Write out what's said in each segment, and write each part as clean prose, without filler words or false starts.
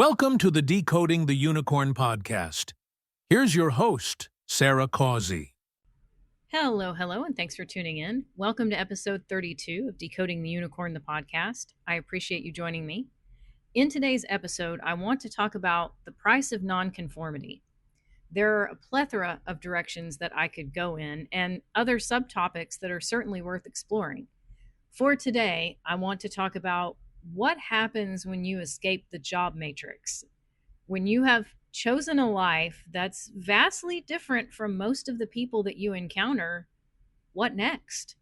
Welcome to the Decoding the Unicorn podcast. Here's your host, Sarah Causey. Hello, and thanks for tuning in. Welcome to episode 32 of Decoding the Unicorn, the podcast. I appreciate you joining me. In today's episode, I want to talk about the price of nonconformity. There are a plethora of directions that I could go in and other subtopics that are certainly worth exploring. For today, I want to talk about what happens when you escape the job matrix, when you have chosen a life that's vastly different from most of the people that you encounter. What next?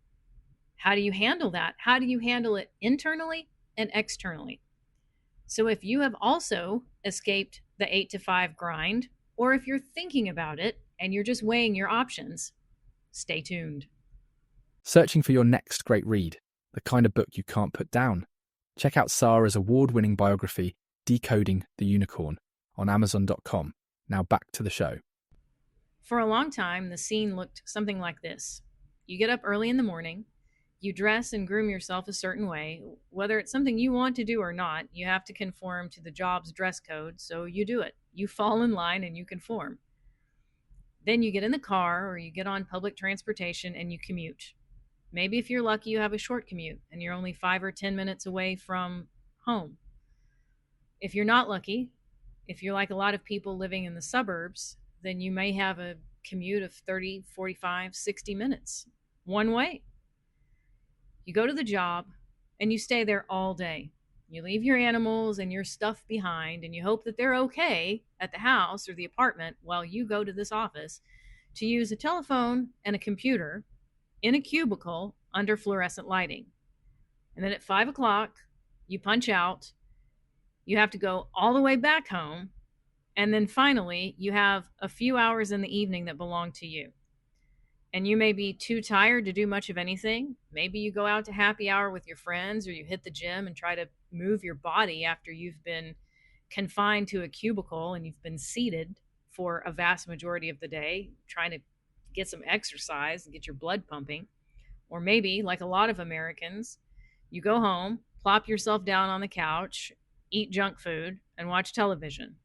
How do you handle that? How do you handle it internally and externally? So if you have also escaped the 8 to 5 grind, or if you're thinking about it and you're just weighing your options, stay tuned. Searching for your next great read, the kind of book you can't put down? Check out Sarah's award-winning biography, Decoding the Unicorn, on Amazon.com. Now back to the show. For a long time, the scene looked something like this. You get up early in the morning, you dress and groom yourself a certain way. Whether it's something you want to do or not, you have to conform to the job's dress code, so you do it. You fall in line and you conform. Then you get in the car or you get on public transportation and you commute. Maybe if you're lucky, you have a short commute and you're only 5 or 10 minutes away from home. If you're not lucky, if you're like a lot of people living in the suburbs, then you may have a commute of 30, 45, 60 minutes, one way. You go to the job and you stay there all day. You leave your animals and your stuff behind and you hope that they're okay at the house or the apartment while you go to this office to use a telephone and a computer in a cubicle under fluorescent lighting. And then at 5 o'clock, you punch out, you have to go all the way back home, and then finally, you have a few hours in the evening that belong to you. And you may be too tired to do much of anything. Maybe you go out to happy hour with your friends, or you hit the gym and try to move your body after you've been confined to a cubicle and you've been seated for a vast majority of the day, trying to get some exercise and get your blood pumping. Or maybe, like a lot of Americans, you go home, plop yourself down on the couch, eat junk food, and watch television.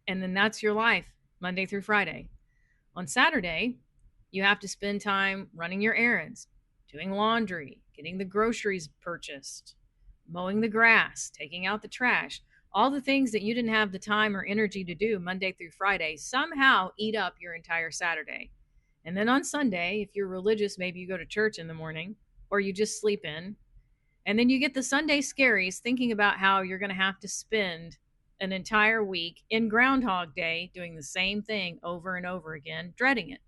And then that's your life, Monday through Friday. On Saturday, you have to spend time running your errands, doing laundry, getting the groceries purchased, mowing the grass, taking out the trash. All the things that you didn't have the time or energy to do Monday through Friday somehow eat up your entire Saturday. And then on Sunday, if you're religious, maybe you go to church in the morning or you just sleep in. And then you get the Sunday scaries thinking about how you're going to have to spend an entire week in Groundhog Day doing the same thing over and over again, dreading it.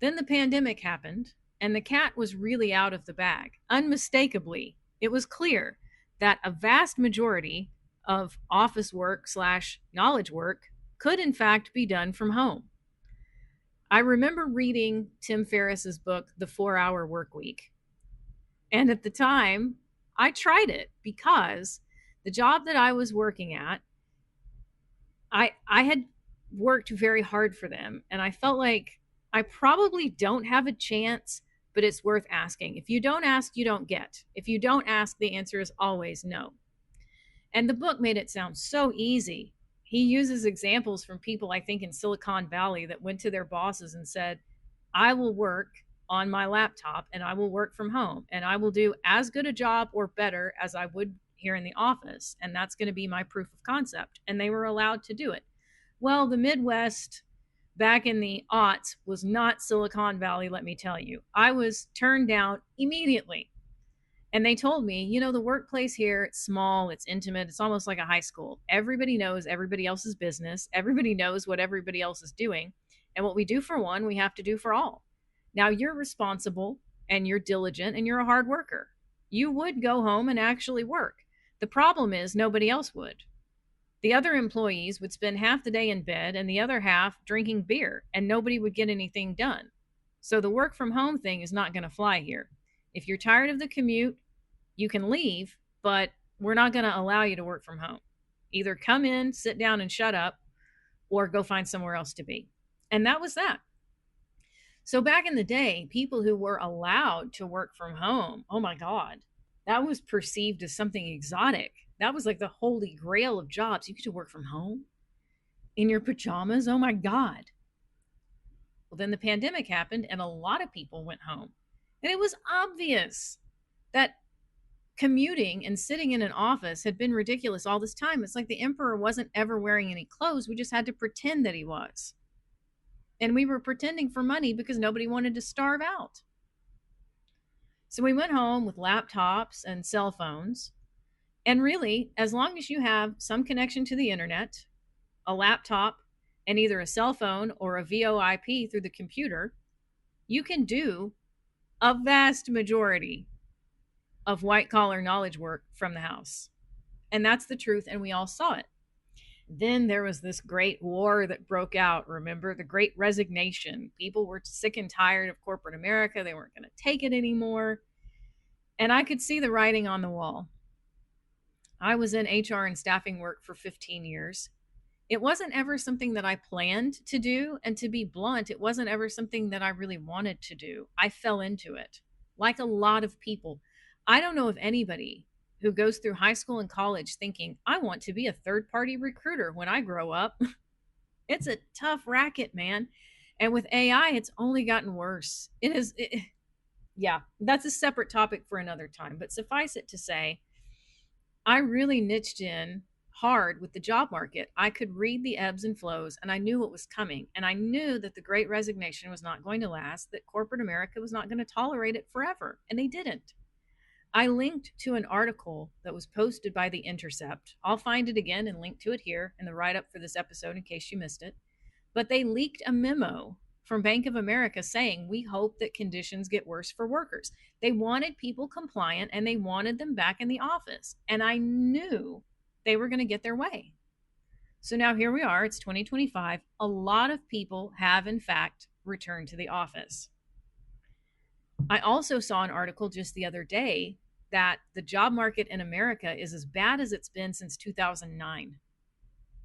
Then the pandemic happened and the cat was really out of the bag. Unmistakably, it was clear that a vast majority of office work / knowledge work could in fact be done from home. I remember reading Tim Ferriss's book, The 4-Hour Workweek. And at the time, I tried it because the job that I was working at, I had worked very hard for them. And I felt like I probably don't have a chance, but it's worth asking. If you don't ask, you don't get. If you don't ask, the answer is always no. And the book made it sound so easy. He uses examples from people, I think, in Silicon Valley that went to their bosses and said, I will work on my laptop and I will work from home and I will do as good a job or better as I would here in the office. And that's going to be my proof of concept. And they were allowed to do it. Well, the Midwest back in the aughts was not Silicon Valley, let me tell you. I was turned down immediately. And they told me, the workplace here, it's small, it's intimate, it's almost like a high school. Everybody knows everybody else's business. Everybody knows what everybody else is doing. And what we do for one, we have to do for all. Now, you're responsible and you're diligent and you're a hard worker. You would go home and actually work. The problem is nobody else would. The other employees would spend half the day in bed and the other half drinking beer, and nobody would get anything done. So the work from home thing is not going to fly here. If you're tired of the commute, you can leave, but we're not going to allow you to work from home. Either come in, sit down and shut up, or go find somewhere else to be. And that was that. So back in the day, people who were allowed to work from home, oh my God, That was perceived as something exotic. That was like the holy grail of jobs. You get to work from home in your pajamas. Oh my God. Well, then the pandemic happened and a lot of people went home. And it was obvious that commuting and sitting in an office had been ridiculous all this time. It's like the emperor wasn't ever wearing any clothes. We just had to pretend that he was. And we were pretending for money because nobody wanted to starve out. So we went home with laptops and cell phones. And really, as long as you have some connection to the internet, a laptop, and either a cell phone or a VoIP through the computer, you can do a vast majority of white collar knowledge work from the house. And that's the truth, and we all saw it. Then there was this great war that broke out. Remember the great resignation? People were sick and tired of corporate America. They weren't going to take it anymore. And I could see the writing on the wall. I was in HR and staffing work for 15 years. It wasn't ever something that I planned to do. And to be blunt, it wasn't ever something that I really wanted to do. I fell into it, like a lot of people. I don't know of anybody who goes through high school and college thinking, I want to be a third-party recruiter when I grow up. It's a tough racket, man. And with AI, it's only gotten worse. Yeah, that's a separate topic for another time. But suffice it to say, I really niched in hard with the job market. I could read the ebbs and flows, and I knew what was coming. And I knew that the great resignation was not going to last, that corporate America was not going to tolerate it forever. And they didn't. I linked to an article that was posted by The Intercept. I'll find it again and link to it here in the write-up for this episode in case you missed it. But they leaked a memo from Bank of America saying, we hope that conditions get worse for workers. They wanted people compliant and they wanted them back in the office. And I knew they were going to get their way. So now here we are, it's 2025. A lot of people have in fact returned to the office. I also saw an article just the other day that the job market in America is as bad as it's been since 2009.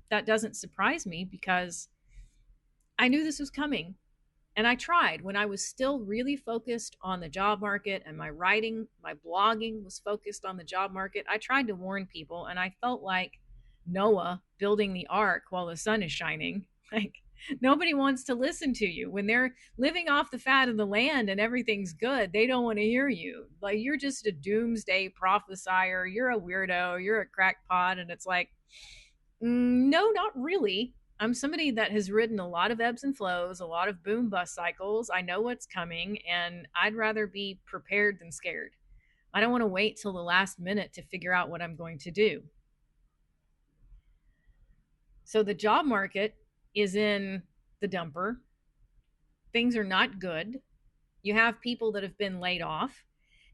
That doesn't surprise me because I knew this was coming. And I tried when I was still really focused on the job market and my writing, my blogging was focused on the job market. I tried to warn people and I felt like Noah building the ark while the sun is shining. Like, nobody wants to listen to you when they're living off the fat of the land and everything's good. They don't want to hear you. Like, you're just a doomsday prophesier. You're a weirdo. You're a crackpot. And it's like, no, not really. I'm somebody that has ridden a lot of ebbs and flows, a lot of boom bust cycles. I know what's coming, and I'd rather be prepared than scared. I don't want to wait till the last minute to figure out what I'm going to do. So the job market is in the dumper. Things are not good. You have people that have been laid off.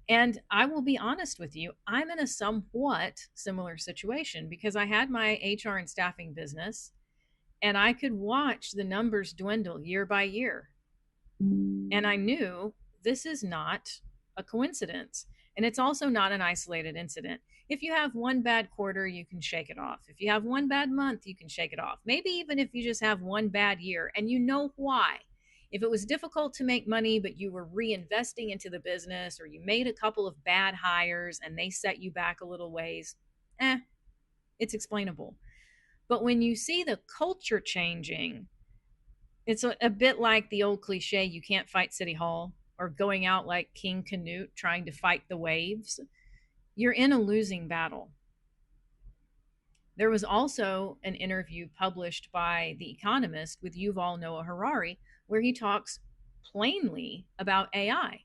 And I will be honest with you, I'm in a somewhat similar situation because I had my HR and staffing business and I could watch the numbers dwindle year by year. And I knew this is not a coincidence. And it's also not an isolated incident. If you have one bad quarter, you can shake it off. If you have one bad month, you can shake it off. Maybe even if you just have one bad year and you know why. If it was difficult to make money, but you were reinvesting into the business, or you made a couple of bad hires and they set you back a little ways, it's explainable. But when you see the culture changing, it's a bit like the old cliche, you can't fight City Hall, or going out like King Canute trying to fight the waves. You're in a losing battle. There was also an interview published by The Economist with Yuval Noah Harari, where he talks plainly about AI.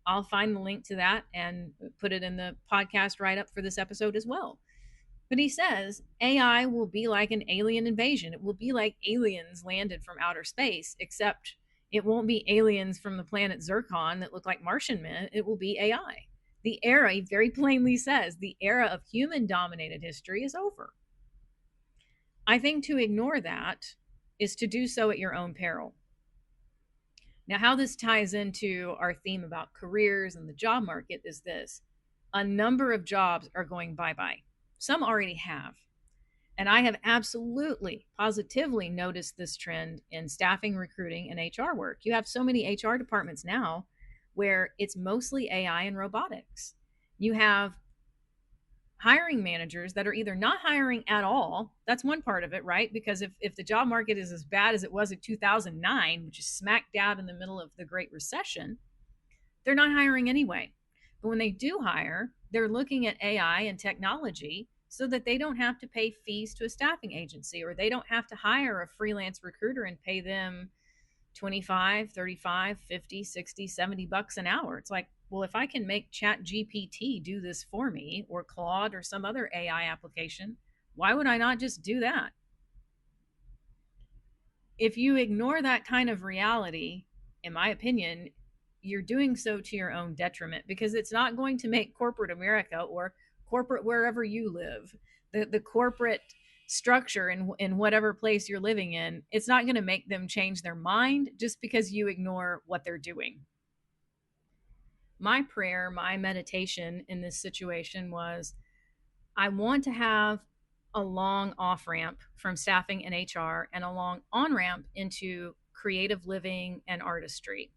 I'll find the link to that and put it in the podcast write-up for this episode as well. But he says AI will be like an alien invasion. It will be like aliens landed from outer space, except it won't be aliens from the planet Zircon that look like Martian men. It will be AI. The era, he very plainly says, the era of human-dominated history is over. I think to ignore that is to do so at your own peril. Now, how this ties into our theme about careers and the job market is this. A number of jobs are going bye-bye. Some already have. And I have absolutely, positively noticed this trend in staffing, recruiting, and HR work. You have so many HR departments now where it's mostly AI and robotics. You have hiring managers that are either not hiring at all. That's one part of it, right? Because if the job market is as bad as it was in 2009, which is smack dab in the middle of the Great Recession, they're not hiring anyway. But when they do hire, they're looking at AI and technology so that they don't have to pay fees to a staffing agency, or they don't have to hire a freelance recruiter and pay them 25, 35, 50, 60, 70 bucks an hour. It's like, well, if I can make Chat GPT do this for me, or Claude or some other AI application, why would I not just do that? If you ignore that kind of reality, in my opinion, you're doing so to your own detriment, because it's not going to make corporate America, or corporate wherever you live, the corporate structure in whatever place you're living in, it's not going to make them change their mind just because you ignore what they're doing. My prayer, my meditation in this situation was, I want to have a long off ramp from staffing and HR, and a long on ramp into creative living and artistry,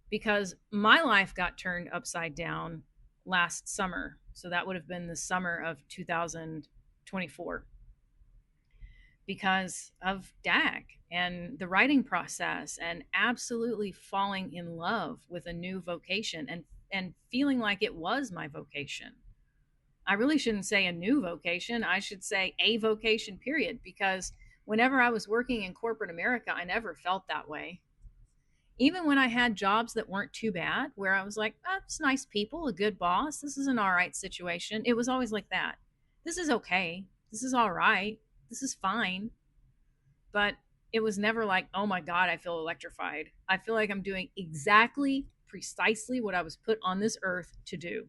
because my life got turned upside down last summer. So that would have been the summer of 2024, because of DAG and the writing process, and absolutely falling in love with a new vocation, and feeling like it was my vocation. I really shouldn't say a new vocation. I should say a vocation, period, because whenever I was working in corporate America, I never felt that way. Even when I had jobs that weren't too bad, where I was like, oh, it's nice people, a good boss, this is an all right situation, it was always like that. This is okay. This is all right. This is fine. But it was never like, oh my God, I feel electrified. I feel like I'm doing exactly, precisely what I was put on this earth to do.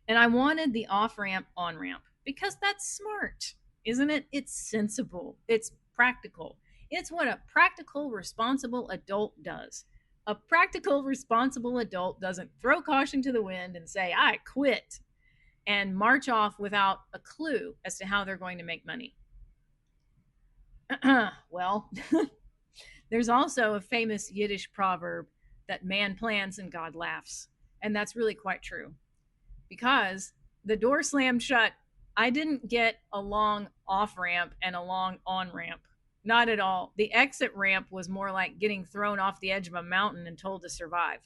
And I wanted the off ramp, on ramp, because that's smart, isn't it? It's sensible. It's practical. It's what a practical, responsible adult does. A practical, responsible adult doesn't throw caution to the wind and say, I quit, and march off without a clue as to how they're going to make money. Well, there's also a famous Yiddish proverb that man plans and God laughs. And that's really quite true, because the door slammed shut. I didn't get a long off ramp and a long on ramp. Not at all. The exit ramp was more like getting thrown off the edge of a mountain and told to survive.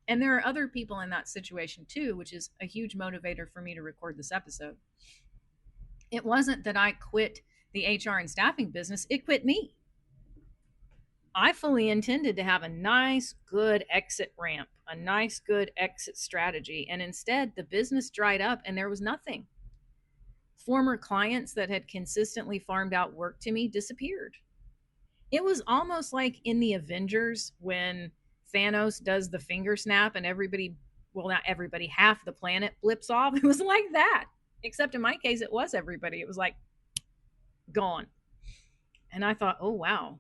And there are other people in that situation too, which is a huge motivator for me to record this episode. It wasn't that I quit the HR and staffing business, it quit me. I fully intended to have a nice, good exit ramp, a nice, good exit strategy. And instead, the business dried up and there was nothing. Former clients that had consistently farmed out work to me disappeared. It was almost like in the Avengers when Thanos does the finger snap and everybody, well, not everybody, half the planet blips off. It was like that. Except in my case, it was everybody. It was like gone. And I thought, oh, wow.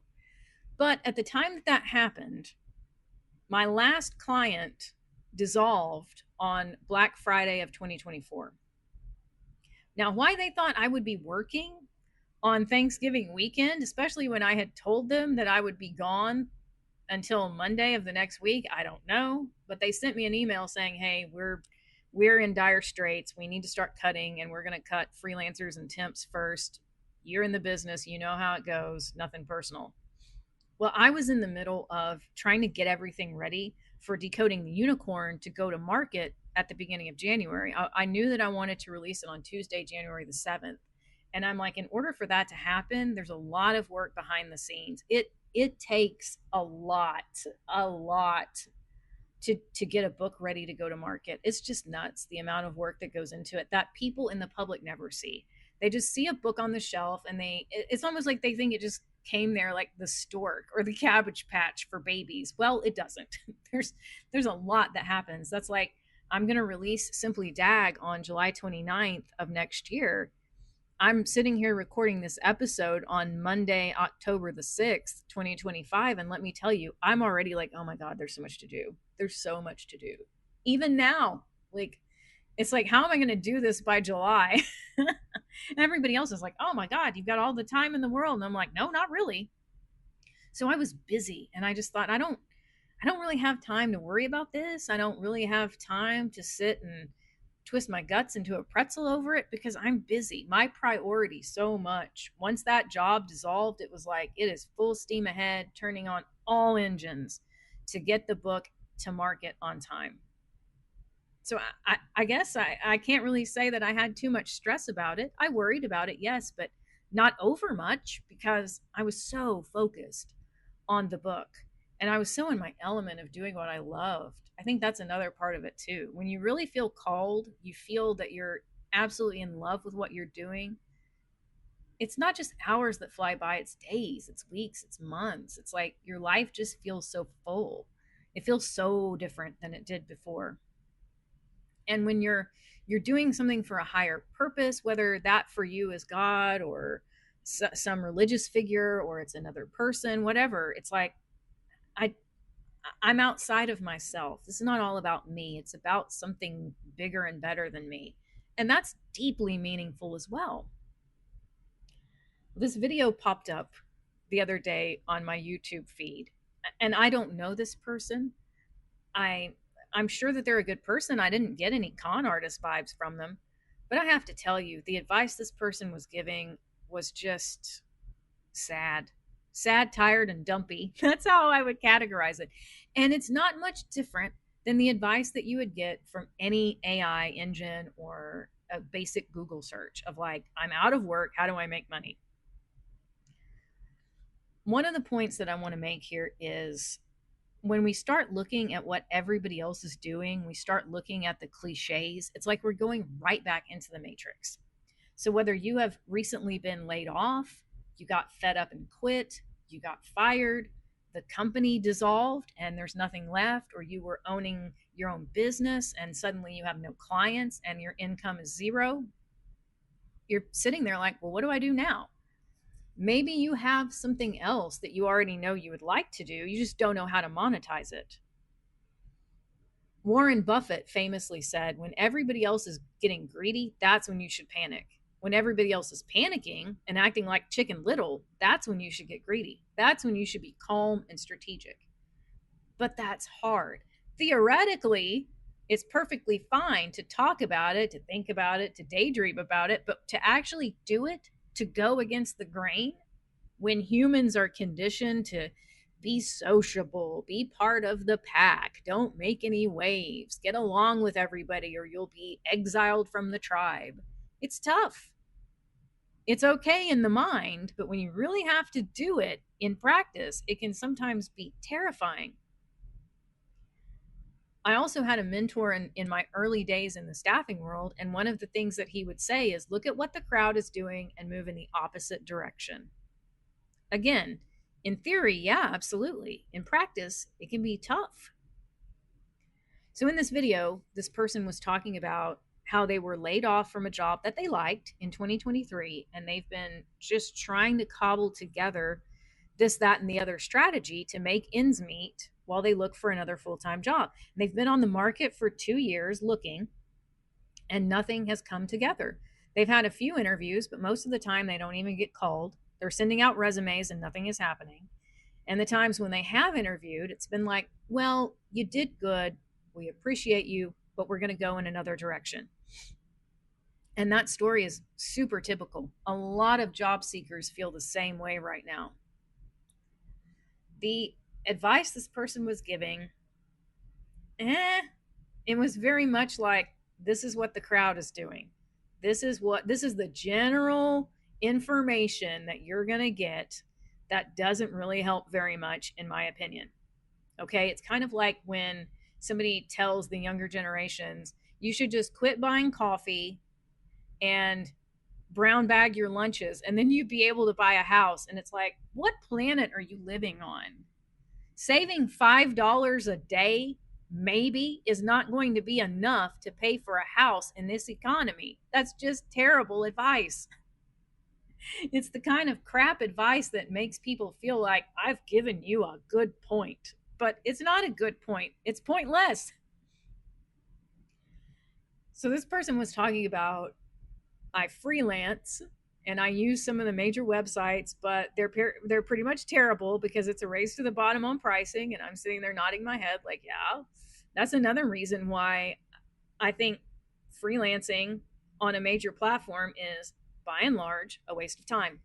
But at the time that happened, my last client dissolved on Black Friday of 2024. Now, why they thought I would be working on Thanksgiving weekend, especially when I had told them that I would be gone until Monday of the next week, I don't know. But they sent me an email saying, hey, we're in dire straits. We need to start cutting, and we're going to cut freelancers and temps first. You're in the business. You know how it goes. Nothing personal. Well, I was in the middle of trying to get everything ready for Decoding the Unicorn to go to market at the beginning of January. I knew that I wanted to release it on Tuesday, January the 7th. And I'm like, in order for that to happen, there's a lot of work behind the scenes. It takes a lot to get a book ready to go to market. It's just nuts, the amount of work that goes into it that people in the public never see. They just see a book on the shelf and it's almost like they think it just came there like the stork or the Cabbage Patch for babies. Well, it doesn't. There's a lot that happens. That's like, I'm going to release Simply DAG on July 29th of next year. I'm sitting here recording this episode on Monday, October the 6th, 2025. And let me tell you, I'm already like, oh my God, there's so much to do. There's so much to do. Even now, like, it's like, how am I going to do this by July? And everybody else is like, oh my God, you've got all the time in the world. And I'm like, no, not really. So I was busy and I just thought, I don't really have time to worry about this. I don't really have time to sit and twist my guts into a pretzel over it because I'm busy. My priority so much. Once that job dissolved, it was like it is full steam ahead, turning on all engines to get the book to market on time. So I guess I can't really say that I had too much stress about it. I worried about it, yes, but not over much because I was so focused on the book and I was so in my element of doing what I loved. I think that's another part of it too. When you really feel called, you feel that you're absolutely in love with what you're doing. It's not just hours that fly by, it's days, it's weeks, it's months. It's like your life just feels so full. It feels so different than it did before. And when you're doing something for a higher purpose, whether that for you is God or some religious figure or it's another person, whatever, it's like I I'm outside of myself. This is not all about me. It's about something bigger and better than me. And that's deeply meaningful as well. This video popped up the other day on my YouTube feed, and I don't know this person. I'm sure that they're a good person. I didn't get any con artist vibes from them. But I have to tell you, the advice this person was giving was just sad. Sad, tired, and dumpy. That's how I would categorize it. And it's not much different than the advice that you would get from any AI engine or a basic Google search of like, I'm out of work. How do I make money? One of the points that I want to make here is when we start looking at what everybody else is doing, we start looking at the cliches. It's like we're going right back into the matrix. So whether you have recently been laid off, you got fed up and quit, you got fired, the company dissolved and there's nothing left, or you were owning your own business and suddenly you have no clients and your income is zero, you're sitting there like, well, what do I do now? Maybe you have something else that you already know you would like to do. You just don't know how to monetize it. Warren Buffett famously said, when everybody else is getting greedy, that's when you should panic. When everybody else is panicking and acting like Chicken Little, that's when you should get greedy. That's when you should be calm and strategic. But that's hard. Theoretically, it's perfectly fine to talk about it, to think about it, to daydream about it, but to actually do it, to go against the grain, when humans are conditioned to be sociable, be part of the pack, don't make any waves, get along with everybody or you'll be exiled from the tribe. It's tough. It's okay in the mind, but when you really have to do it in practice, it can sometimes be terrifying. I also had a mentor in my early days in the staffing world, and one of the things that he would say is look at what the crowd is doing and move in the opposite direction. Again, in theory, yeah, absolutely. In practice, it can be tough. So in this video, this person was talking about how they were laid off from a job that they liked in 2023, and they've been just trying to cobble together this, that, and the other strategy to make ends meet while they look for another full-time job. And they've been on the market for 2 years looking, and nothing has come together. They've had a few interviews, but most of the time they don't even get called. They're sending out resumes and nothing is happening. And the times when they have interviewed, it's been like, well, you did good. We appreciate you, but we're going to go in another direction. And that story is super typical. A lot of job seekers feel the same way right now. The advice this person was giving, it was very much like, this is what the crowd is doing. This is the general information that you're going to get that doesn't really help very much, in my opinion. Okay. It's kind of like when somebody tells the younger generations, you should just quit buying coffee and brown bag your lunches, and then you'd be able to buy a house. And it's like, what planet are you living on? Saving $5 a day maybe is not going to be enough to pay for a house in this economy. That's just terrible advice. It's the kind of crap advice that makes people feel like I've given you a good point, but it's not a good point. It's pointless. So this person was talking about, I freelance and I use some of the major websites, but they're pretty much terrible because it's a race to the bottom on pricing. And I'm sitting there nodding my head like, yeah, that's another reason why I think freelancing on a major platform is, by and large, a waste of time.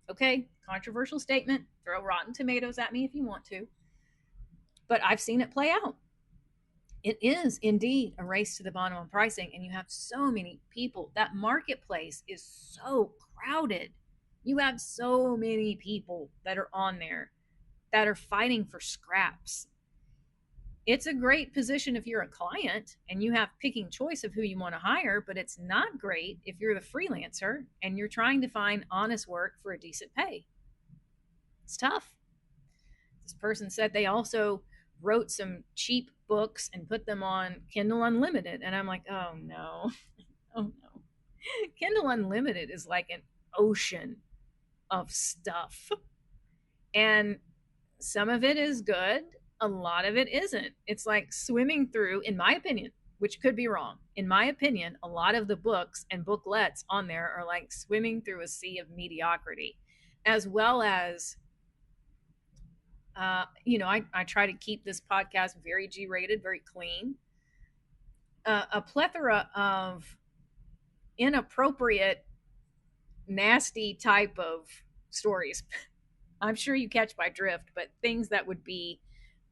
Okay, controversial statement. Throw rotten tomatoes at me if you want to. But I've seen it play out. It is indeed a race to the bottom on pricing, and you have so many people. That marketplace is so crowded. You have so many people that are on there that are fighting for scraps. It's a great position if you're a client and you have picking choice of who you want to hire, but it's not great if you're the freelancer and you're trying to find honest work for a decent pay. It's tough. This person said they also wrote some cheap books and put them on Kindle Unlimited. And I'm like, oh no, oh no. Kindle Unlimited is like an ocean of stuff. And some of it is good, a lot of it isn't. It's like swimming through, in my opinion, which could be wrong. In my opinion, a lot of the books and booklets on there are like swimming through a sea of mediocrity, as well as I try to keep this podcast very G-rated, very clean. A plethora of inappropriate, nasty type of stories. I'm sure you catch my drift, but things that would be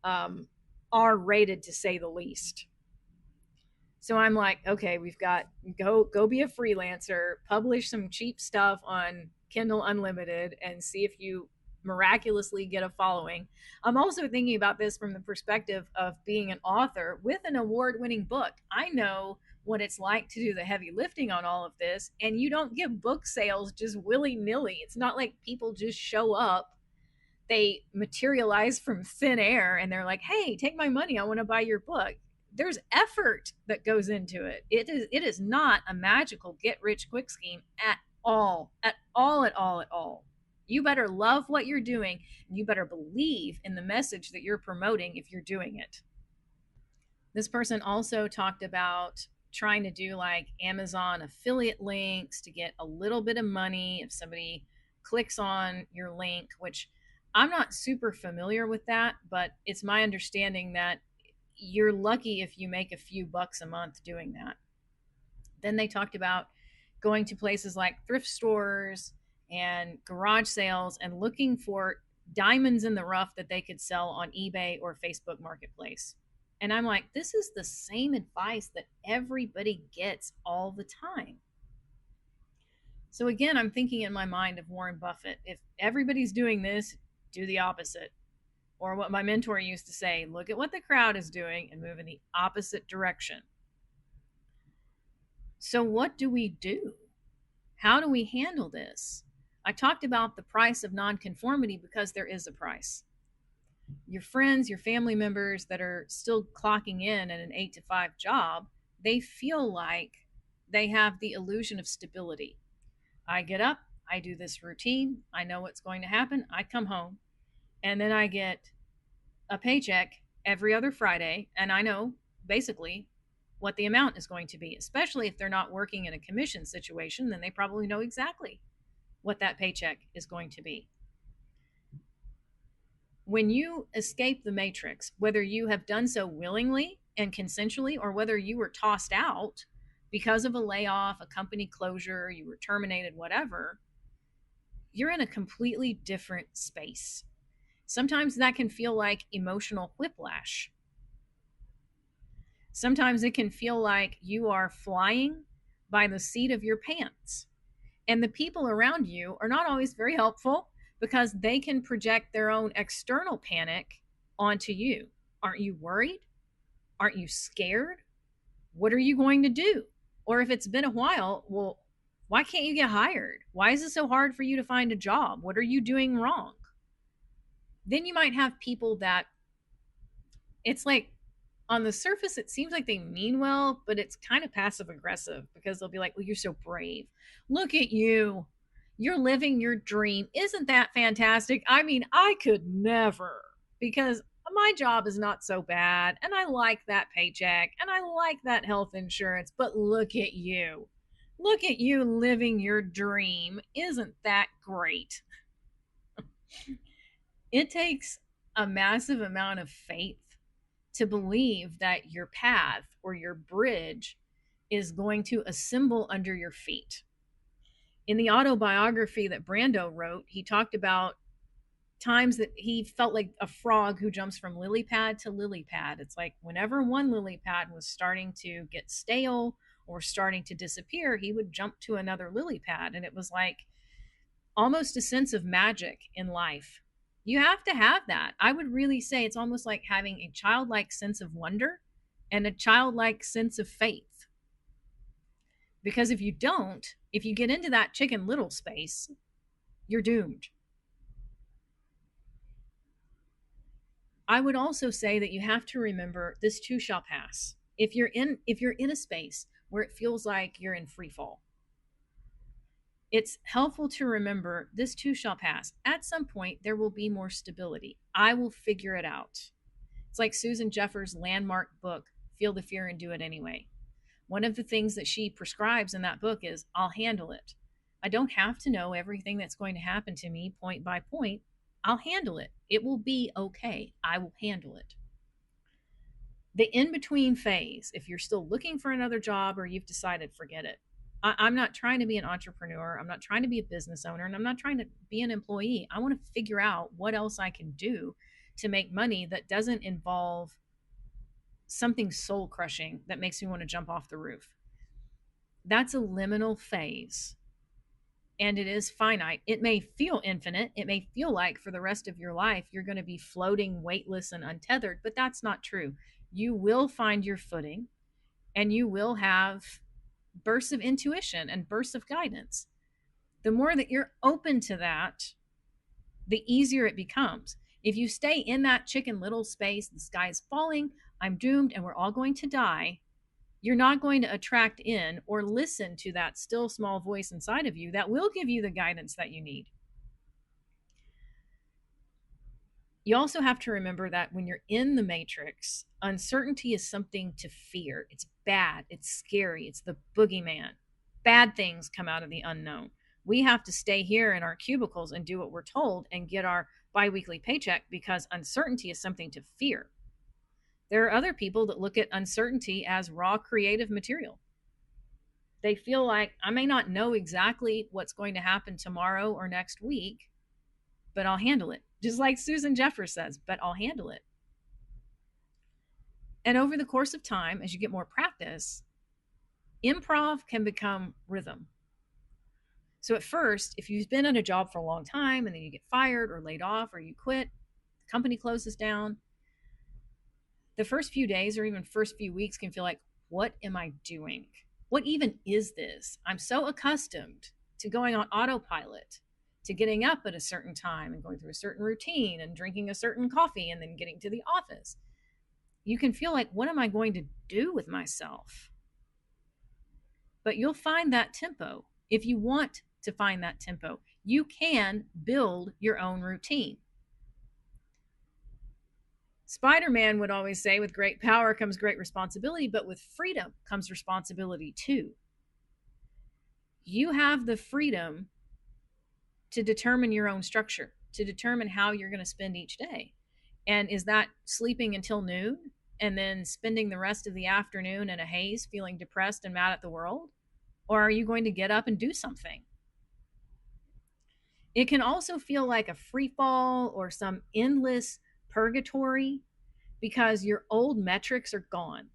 R-rated to say the least. So I'm like, okay, we've got go be a freelancer, publish some cheap stuff on Kindle Unlimited, and see if you miraculously get a following. I'm also thinking about this from the perspective of being an author with an award-winning book. I know what it's like to do the heavy lifting on all of this, and you don't get book sales just willy-nilly. It's not like people just show up, they materialize from thin air, and they're like, hey, take my money, I want to buy your book. There's effort that goes into it. It is not a magical get-rich-quick scheme at all. You better love what you're doing, and you better believe in the message that you're promoting if you're doing it. This person also talked about trying to do like Amazon affiliate links to get a little bit of money if somebody clicks on your link, which I'm not super familiar with that, but it's my understanding that you're lucky if you make a few bucks a month doing that. Then they talked about going to places like thrift stores and garage sales and looking for diamonds in the rough that they could sell on eBay or Facebook Marketplace. And I'm like, this is the same advice that everybody gets all the time. So again, I'm thinking in my mind of Warren Buffett. If everybody's doing this, do the opposite. Or what my mentor used to say, look at what the crowd is doing and move in the opposite direction. So what do we do? How do we handle this? I talked about the price of nonconformity because there is a price. Your friends, your family members that are still clocking in at an 8-to-5 job, they feel like they have the illusion of stability. I get up, I do this routine, I know what's going to happen, I come home, and then I get a paycheck every other Friday, and I know basically what the amount is going to be, especially if they're not working in a commission situation, then they probably know exactly what that paycheck is going to be. When you escape the matrix, whether you have done so willingly and consensually, or whether you were tossed out because of a layoff, a company closure, you were terminated, whatever, you're in a completely different space. Sometimes that can feel like emotional whiplash. Sometimes it can feel like you are flying by the seat of your pants. And the people around you are not always very helpful because they can project their own external panic onto you. Aren't you worried? Aren't you scared? What are you going to do? Or if it's been a while, well, why can't you get hired? Why is it so hard for you to find a job? What are you doing wrong? Then you might have people that it's like on the surface, it seems like they mean well, but it's kind of passive aggressive because they'll be like, well, you're so brave. Look at you. You're living your dream. Isn't that fantastic? I mean, I could never, because my job is not so bad and I like that paycheck and I like that health insurance, but look at you. Look at you living your dream. Isn't that great? It takes a massive amount of faith to believe that your path or your bridge is going to assemble under your feet. In the autobiography that Brando wrote, he talked about times that he felt like a frog who jumps from lily pad to lily pad. It's like whenever one lily pad was starting to get stale or starting to disappear, he would jump to another lily pad. And it was like almost a sense of magic in life. You have to have that. I would really say it's almost like having a childlike sense of wonder and a childlike sense of faith. Because if you don't, if you get into that Chicken Little space, you're doomed. I would also say that you have to remember this too shall pass. If you're in a space where it feels like you're in free fall, it's helpful to remember this too shall pass. At some point, there will be more stability. I will figure it out. It's like Susan Jeffers' landmark book, Feel the Fear and Do It Anyway. One of the things that she prescribes in that book is, I'll handle it. I don't have to know everything that's going to happen to me point by point. I'll handle it. It will be okay. I will handle it. The in-between phase, if you're still looking for another job or you've decided, forget it. I'm not trying to be an entrepreneur. I'm not trying to be a business owner, and I'm not trying to be an employee. I want to figure out what else I can do to make money that doesn't involve something soul crushing that makes me want to jump off the roof. That's a liminal phase. And it is finite. It may feel infinite. It may feel like for the rest of your life, you're going to be floating weightless and untethered, but that's not true. You will find your footing and you will have bursts of intuition and bursts of guidance. The more that you're open to that, the easier it becomes. If you stay in that Chicken Little space, the sky is falling, I'm doomed, and we're all going to die, you're not going to attract in or listen to that still small voice inside of you that will give you the guidance that you need. You also have to remember that when you're in the matrix, uncertainty is something to fear. It's bad. It's scary. It's the boogeyman. Bad things come out of the unknown. We have to stay here in our cubicles and do what we're told and get our biweekly paycheck because uncertainty is something to fear. There are other people that look at uncertainty as raw creative material. They feel like, I may not know exactly what's going to happen tomorrow or next week, but I'll handle it. Just like Susan Jeffers says, but I'll handle it. And over the course of time, as you get more practice, improv can become rhythm. So at first, if you've been in a job for a long time and then you get fired or laid off or you quit, the company closes down, the first few days or even first few weeks can feel like, what am I doing? What even is this? I'm so accustomed to going on autopilot, to getting up at a certain time and going through a certain routine and drinking a certain coffee and then getting to the office. You can feel like, what am I going to do with myself? But you'll find that tempo. If you want to find that tempo, you can build your own routine. Spider-Man would always say, with great power comes great responsibility, but with freedom comes responsibility too. You have the freedom to determine your own structure, to determine how you're going to spend each day. And is that sleeping until noon and then spending the rest of the afternoon in a haze, feeling depressed and mad at the world? Or are you going to get up and do something? It can also feel like a free fall or some endless purgatory because your old metrics are gone.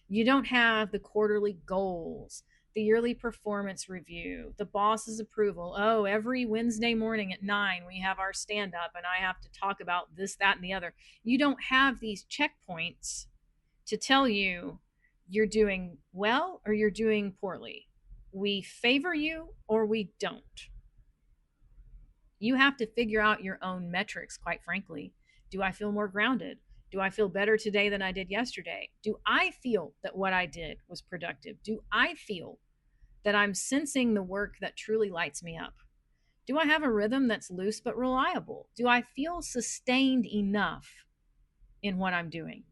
You don't have the quarterly goals, the yearly performance review, the boss's approval. Oh, every Wednesday morning at 9, we have our stand up and I have to talk about this, that, and the other. You don't have these checkpoints to tell you you're doing well or you're doing poorly. We favor you or we don't. You have to figure out your own metrics, quite frankly. Do I feel more grounded? Do I feel better today than I did yesterday? Do I feel that what I did was productive? Do I feel that I'm sensing the work that truly lights me up? Do I have a rhythm that's loose but reliable? Do I feel sustained enough in what I'm doing?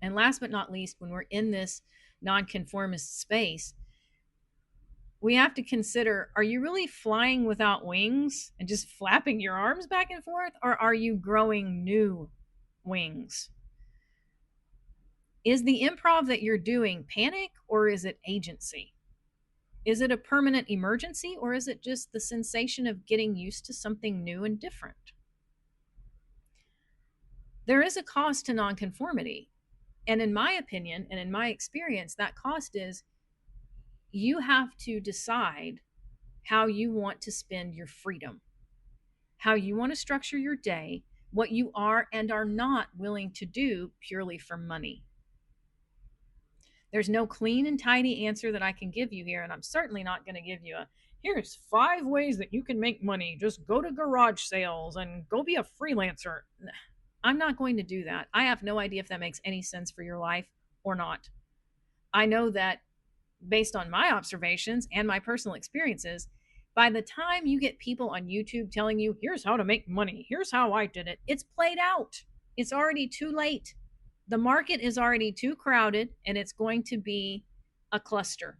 And last but not least, when we're in this nonconformist space, we have to consider, are you really flying without wings and just flapping your arms back and forth? Or are you growing new wings? Is the improv that you're doing panic or is it agency? Is it a permanent emergency or is it just the sensation of getting used to something new and different? There is a cost to nonconformity. And in my opinion and in my experience, that cost is you have to decide how you want to spend your freedom, how you want to structure your day, what you are and are not willing to do purely for money. There's no clean and tidy answer that I can give you here, and I'm certainly not going to give you here's 5 ways that you can make money. Just go to garage sales and go be a freelancer. I'm not going to do that. I have no idea if that makes any sense for your life or not. I know that based on my observations and my personal experiences, by the time you get people on YouTube telling you, here's how to make money, here's how I did it, it's played out. It's already too late. The market is already too crowded and it's going to be a cluster.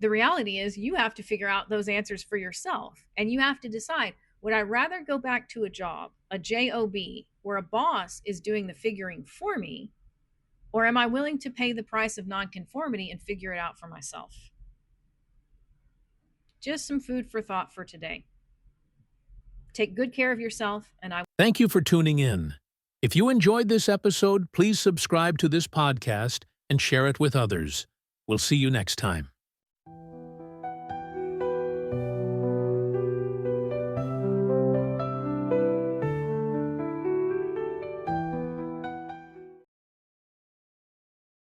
The reality is you have to figure out those answers for yourself, and you have to decide, would I rather go back to a job, a job, where a boss is doing the figuring for me, or am I willing to pay the price of nonconformity and figure it out for myself? Just some food for thought for today. Take good care of yourself, and Thank you for tuning in. If you enjoyed this episode, please subscribe to this podcast and share it with others. We'll see you next time.